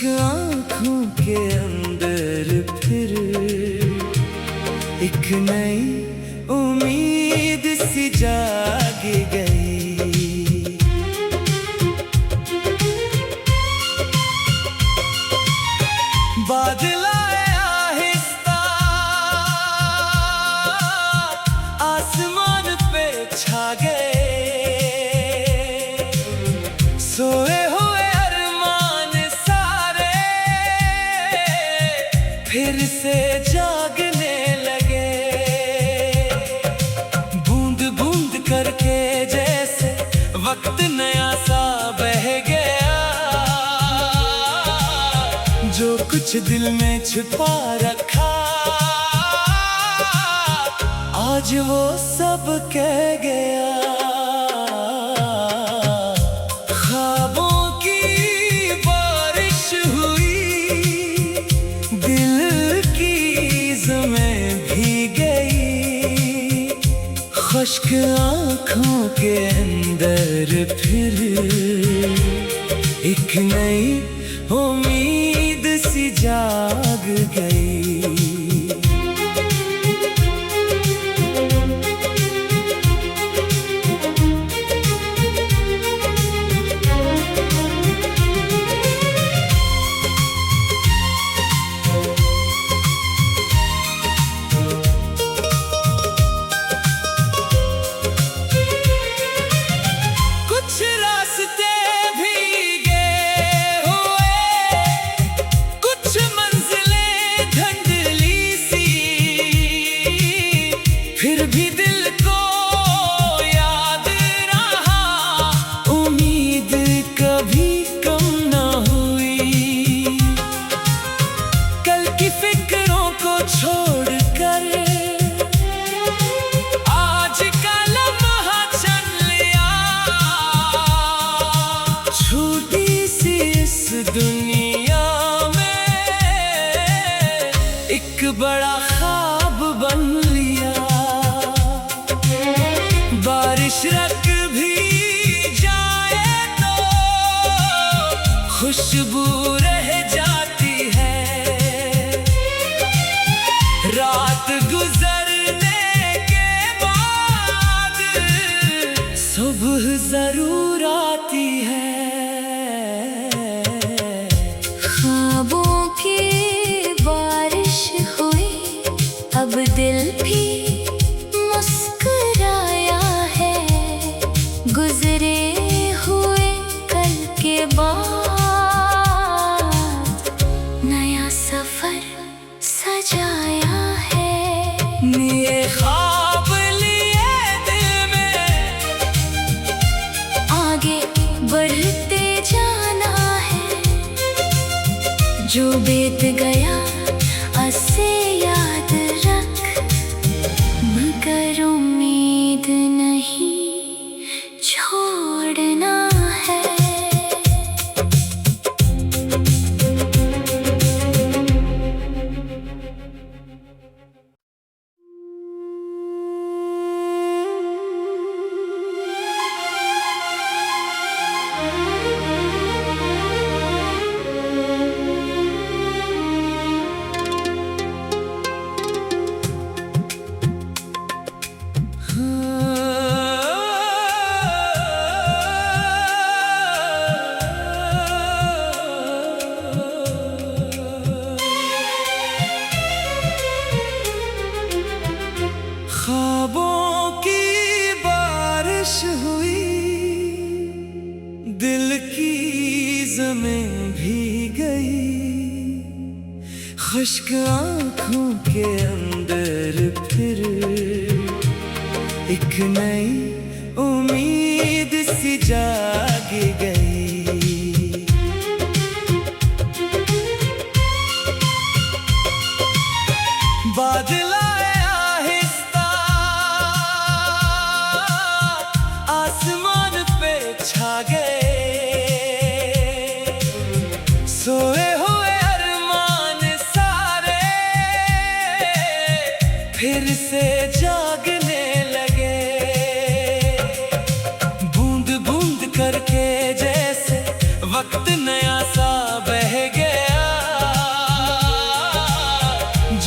खुश्क आँखों के अंदर फिर एक नई उम्मीद सी जाग गई। बादल आए आहिस्ता आसमान पे छा गए, सोए हुए अरमान सारे फिर से जागने लगे। बूंद बूंद करके जैसे वक्त नया सा बह गया, जो कुछ दिल में छुपा रखा आज वो सब कह गया। ख्वाबों की बारिश हुई, दिल की ज़मीं भीग गई। खुश्क आँखों के अंदर फिर एक नई उम्मीद सी जाग गई। फिर भी दिल को याद रहा, उम्मीद कभी कम ना हुई। कल की फिक्रों को छोड़कर आज का लम्हा चल लिया। छोटी सी इस दुनिया में एक बड़ा ख्वाब बन लिया। बारिश रख भी जाए तो खुशबू रह जाती है। रात गुजरने के बाद सुबह जरूर आती है। ख्वाबों की बारिश हुई, अब दिल भी गुजरे हुए कल के बाद नया सफर सजाया है। ये ख्वाब लिए दिल में आगे बढ़ते जाना है, जो बीत गया उसे याद रख, मगर उम्मीद नहीं छोड़ना है। ख्वाबों की बारिश हुई, दिल की ज़मीं भीग गई। खुश्क आँखों के अंदर फिर एक नई उम्मीद सी जाग गई। बादल आए आहिस्ता आसमान पे छा गए, सोए हुए अरमान सारे फिर से जागने लगे। बूंद बूंद करके जैसे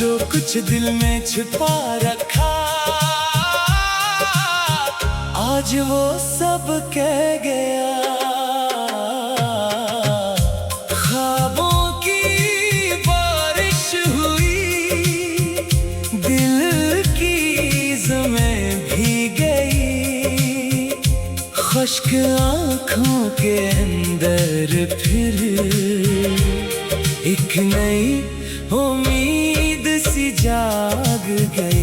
जो कुछ दिल में छुपा रखा, आज वो सब कह गया। ख्वाबों की बारिश हुई, दिल की ज़मीं भीग गई, खुश्क आँखों के अंदर फिर एक नई उम्मीद सी जाग गई।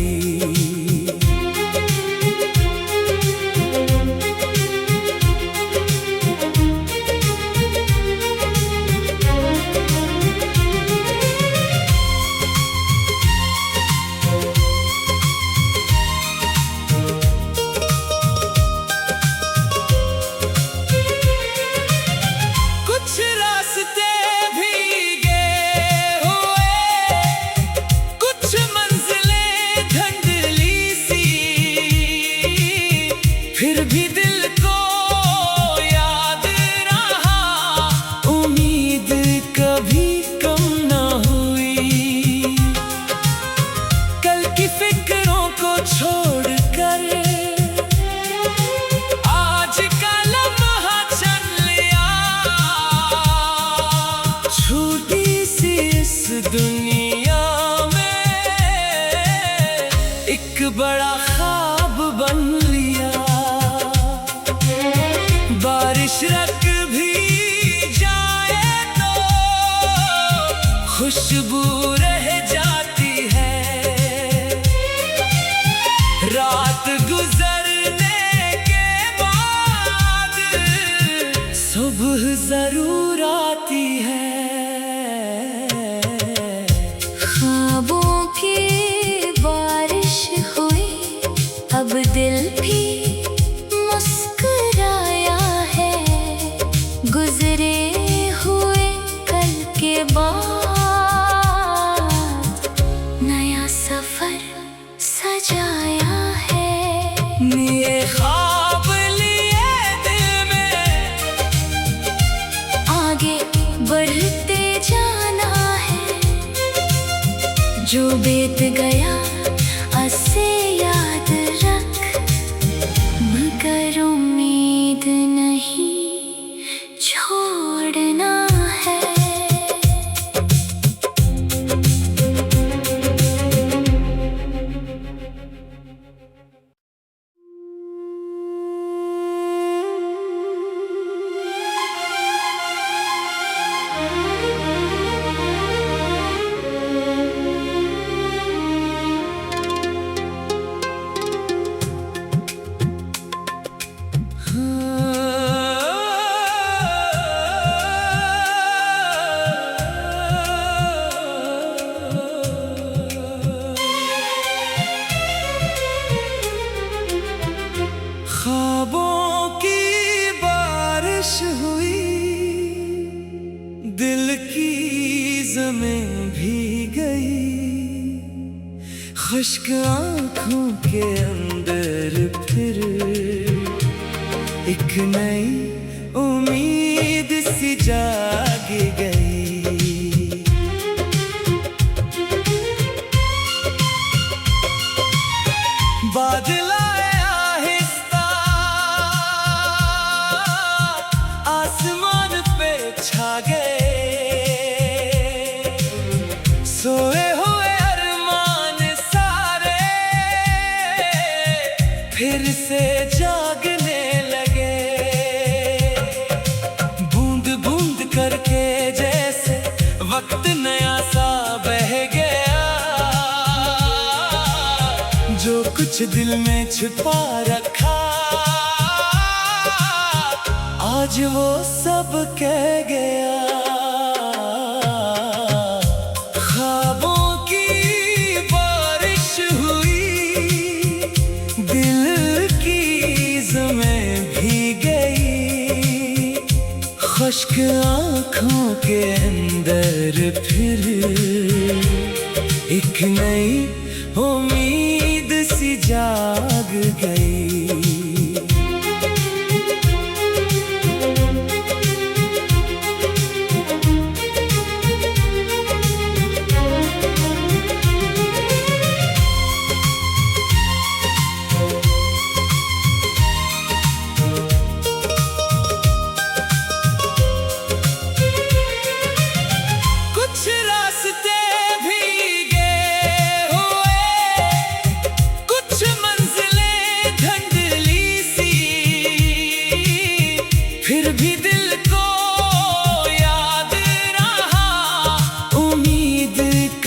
कुछ रास्ते भीगे हुए, कुछ मंजिलें धुंधली सी, फिर भी दिल को याद रहा, उम्मीद कभी कम ना हुई। कल की फिक्रों को छोड़कर आज का लम्हा चल लिया, छोटी सी इस दुनिया में एक बड़ा ख्वाब बन लिया। बारिश रख भी जाए तो खुशबू रह जाती है, रात गुजरने के बाद सुबह जरूर आती है। ख्वाबों की बारिश हुई, अब दिल भी मुस्कुराया है, गुजरे हुए कल के बाद नया सफर सजाया है। ये ख्वाब लिए दिल में आगे बढ़ते जाना है, जो बीत गया उसे याद रख, मगर उम्मीद नहीं छोड़ना है। ख्वाबों की बारिश हुई, दिल की ज़मीं भीग गई, खुश्क आँखों के अंदर फिर एक नई उम्मीद सी जाग गई। बादल आए आहिस्ता, आसमान पे छा गए, सोए हुए अरमान सारे फिर से जागने लगे। बूंद बूंद करके जैसे वक्त नया सा बह गया, जो कुछ दिल में छुपा रखा, आज वो सब कह गया। ख्वाबों की बारिश हुई, दिल की ज़मीं भीग गई, खुश्क आँखों के अंदर फिर एक नई उम्मीद सी जाग गई।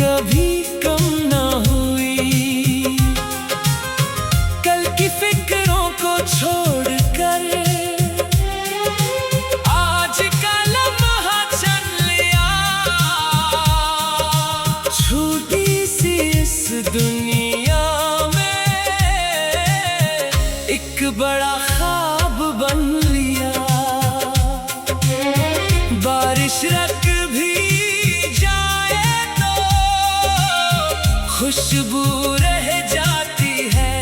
कभी कम ना हुई। कल की फिक्रों को छोड़कर आज का लम्हा चल लिया। छोटी सी इस दुनिया में एक बड़ा ख्वाब बन लिया। बारिश रख भी जाए तो खुशबू रह जाती है।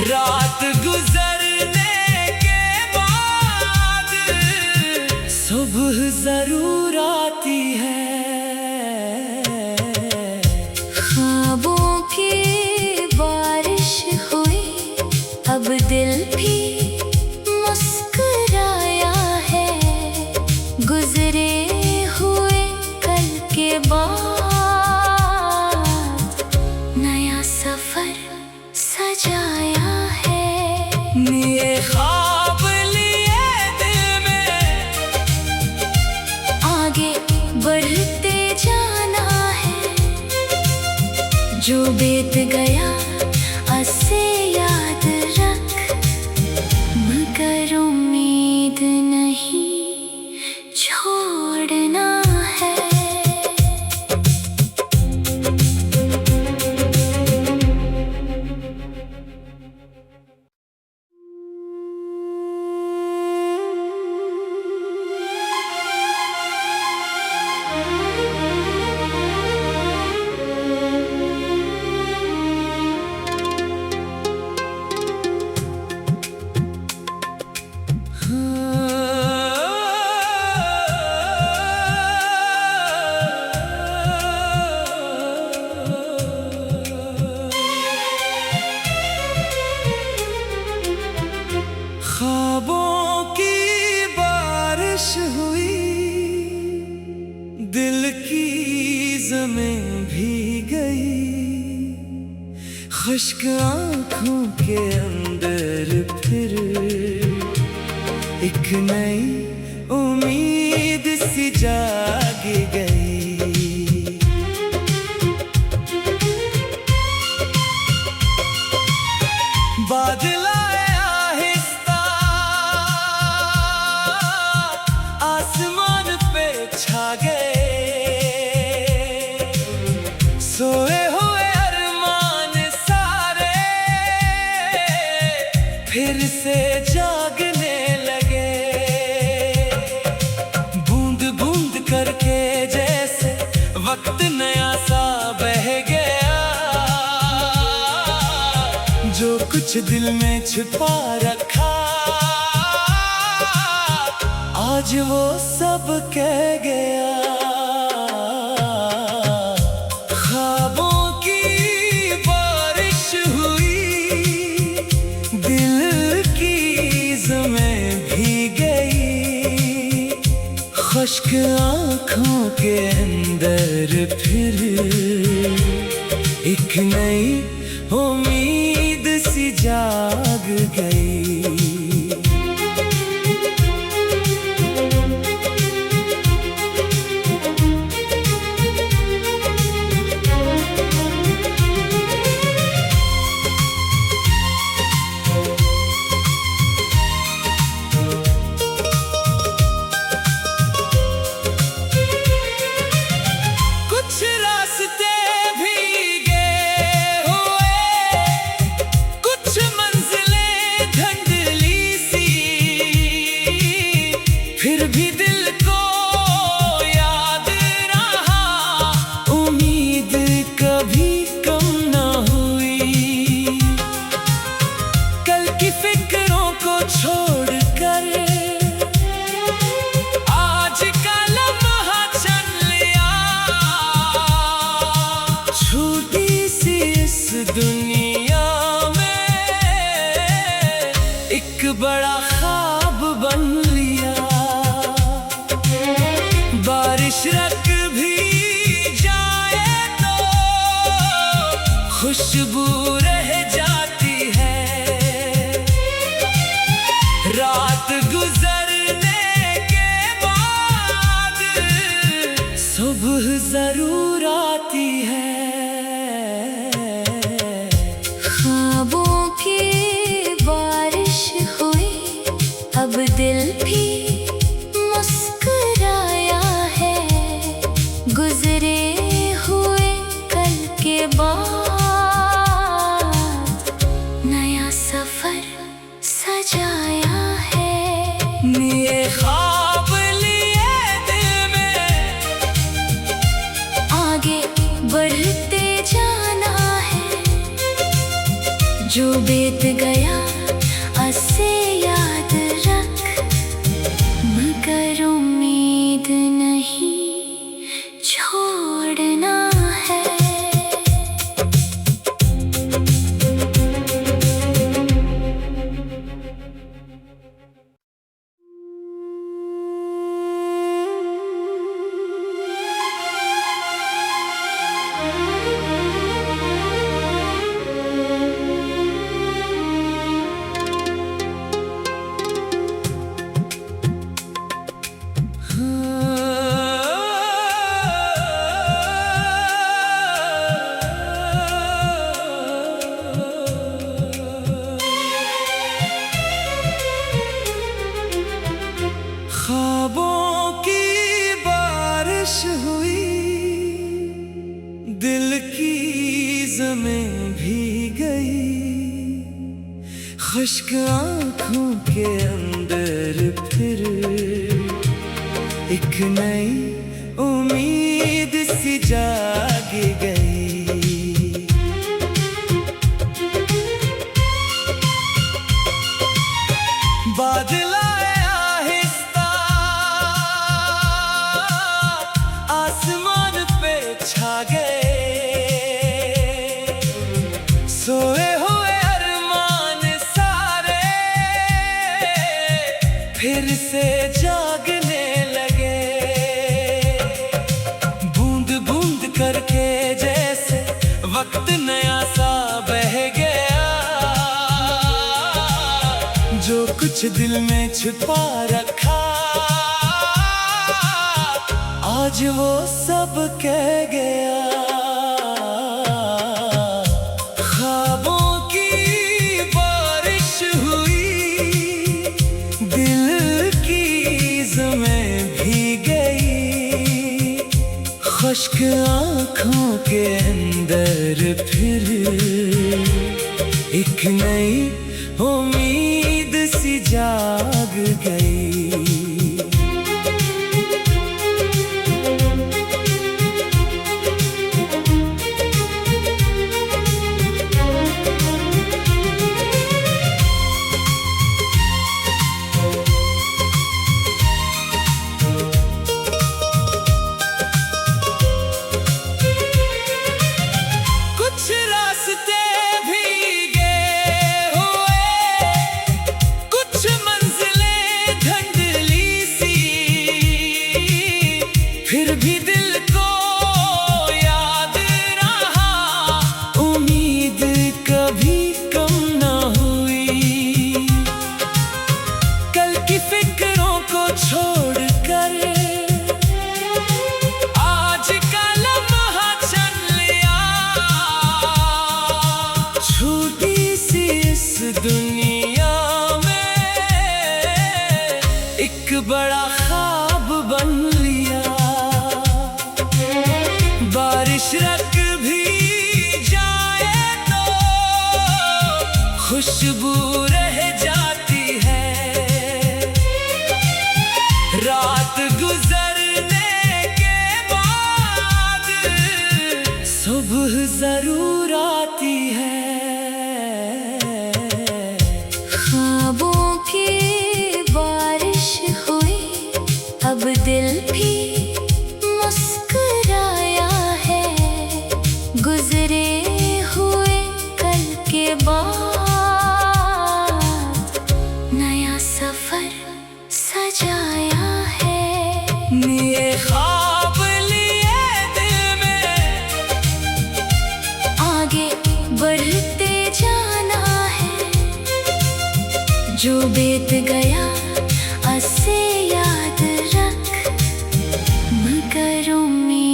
रात गुजरने के बाद सुबह जरूर आती है। ख्वाबों की बारिश हुई, अब दिल भी मुस्कुराया है। गुजरे हुए कल के बाद नया सफर सजाया है। ये ख्वाब लिए दिल में आगे बढ़ते जाना है। जो बीत गया उसे याद रख, मगर उम्मीद नहीं छोड़ना है। ख्वाबों की बारिश हुई, दिल की ज़मीं भीग गई। खुश्क आँखों के अंदर फिर एक नई उम्मीद सी जाग गई। बादल आए आहिस्ता आसमान पे छा गए। सोए हुए अरमान सारे फिर से जागने लगे। बूंद बूंद करके जैसे वक्त नया सा बह गया। जो कुछ दिल में छुपा रखा आज वो सब कह गया। ख्वाबों की बारिश हुई, दिल की ज़मीं भीग गई। खुश्क आँखों के अंदर फिर एक नई उम्मीद सी जाग गई। कुछ रास्ते भीगे हुए, कुछ मंजिलें धुंधली सी, फिर भी दिल को याद रहा। उम्मीद कभी कम ना हुई। कल की फिक्रों को छोड़कर आज का लम्हा चल लिया। छोटी सी इस दुनिया में एक बड़ा ख्वाब बन लिया। बारिश रख भी जाए तो खुशबू रह जाती है। रात गुजरने के बाद सुबह जरूर आती है। ख्वाबों की बारिश हुई, अब दिल भी मुस्कुराया है। गुजरे हुए कल के बाद नया सफर सजाया है। ये ख्वाब लिए दिल में आगे बढ़ते जाना है। जो बीत गया उसे याद रख, मगर उम्मीद नहीं छोड़ना है। ख्वाबों की बारिश हुई, दिल की ज़मीं भीग गई। खुश्क आँखों के अंदर फिर एक नई उम्मीद सी जाग गई। बादल आए आहिस्ता, आसमान पे छा गए। सोए हुए अरमान सारे फिर से जागने लगे। बूंद बूंद करके जैसे वक्त नया सा बह गया। जो कुछ दिल में छुपा रखा, आज वो सब कह गया। ख्वाबों की बारिश हुई, दिल की ज़मीं भीग गई। खुश्क आँखों के अंदर फिर एक नई उम्मीद सी जाग गई। कुछ रास्ते भीगे हुए, कुछ मंजिलें धुंधली सी, फिर भी दिल को याद रहा। उम्मीद कभी कम न हुई। कल की फिक्रों को छोड़कर आज का लम्हा चल लिया। छोटी सी इस दुनिया में एक बड़ा ख्वाब बन लिया। बारिश रख भी जाए तो खुशबू रह जाती है। रात गुजरने के बाद सुबह जरूर आती है। ख्वाबों की बारिश हुई, अब दिल भी मुस्कुराया है। गुजरे हुए कल के बाद नया सफर सजाया है। ये ख्वाब लिए दिल में आगे बढ़ते जाना है। जो बीत गया उसे याद रख, मगर उम्मीद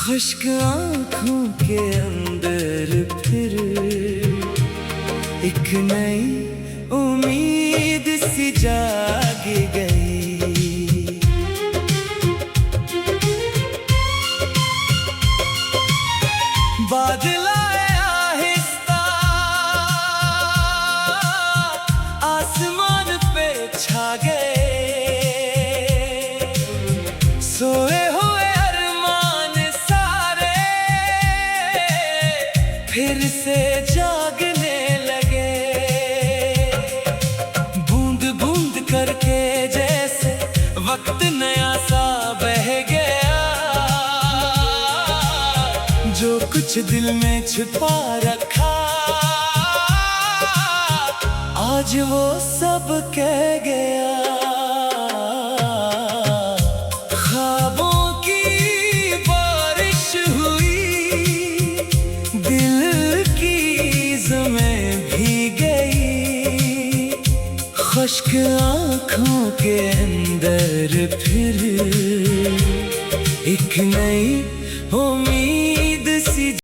खुश्क आँखों के अंदर फिर एक नई उम्मीद सी जाग गई। बादल आए आहिस्ता आसमान पे छा गए, सोए हुए अरमान सारे फिर से जागने लगे। बूंद बूंद करके जैसे वक्त नया सा बह गया, जो कुछ दिल में छिपा रखा आज वो सब कह गया। ख्वाबों की बारिश हुई, दिल की ज़मीं भीग गई, खुश्क आँखों के अंदर फिर एक नई उम्मीद